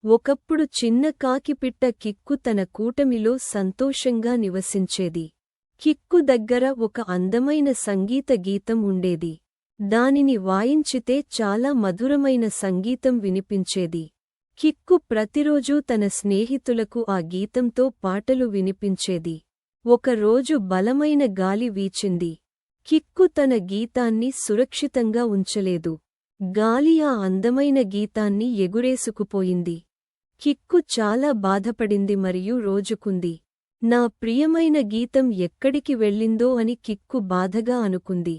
ఒకప్పుడు చిన్న కాకిపిట్ట కిక్కు తన కూటమిలో సంతోషంగా నివసించేది. కిక్కు దగ్గర ఒక అందమైన సంగీత గీతం ఉండేది. దానిని వాయించితే చాలా మధురమైన సంగీతం వినిపించేది. కిక్కు ప్రతిరోజూ తన స్నేహితులకు ఆ గీతంతో పాటలు వినిపించేది. ఒకరోజు బలమైన గాలి వీచింది. కిక్కు తన గీతాన్ని సురక్షితంగా ఉంచలేదు. గాలి ఆ అందమైన గీతాన్ని ఎగురేసుకుపోయింది. కిక్కు చాలా బాధపడింది మరియు రోజుకుంది. నా ప్రియమైన గీతం ఎక్కడికి వెళ్ళిందో అని కిక్కు బాధగా అనుకుంది.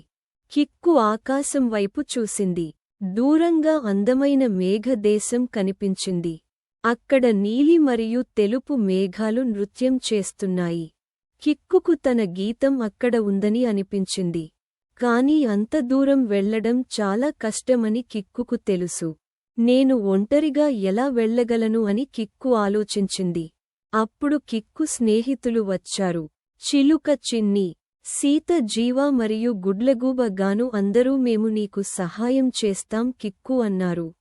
కిక్కు ఆకాశం వైపు చూసింది. దూరంగా అందమైన మేఘదేశం కనిపించింది. అక్కడ నీలి మరియు తెలుపు మేఘాలు నృత్యం చేస్తున్నాయి. కిక్కుకు తన గీతం అక్కడ ఉందని అనిపించింది. కాని అంత దూరం వెళ్లడం చాలా కష్టమని కిక్కుకు తెలుసు. నేను ఒంటరిగా ఎలా వెళ్లగలను అని కిక్కు ఆలోచించింది. అప్పుడు కిక్కు స్నేహితులు వచ్చారు. చిలుక చిన్ని, సీత జీవ మరియు గుడ్లగూబ గాను అందరూ మేము నీకు సహాయం చేస్తాం కిక్కు అన్నారు.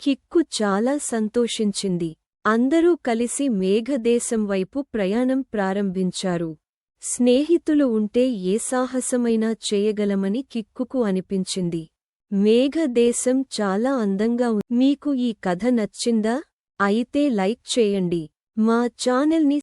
కిక్కు చాలా సంతోషించింది. అందరూ కలిసి మేఘదేశం వైపు ప్రయాణం ప్రారంభించారు. స్నేహితులు ఉంటే ఏ సాహసమైనా చేయగలమని కిక్కుకు అనిపించింది. మేఘదేశం చాలా అందంగా ఉంది. మీకు ఈ కథ నచ్చిందా? అయితే లైక్ చేయండి. మా ఛానల్ని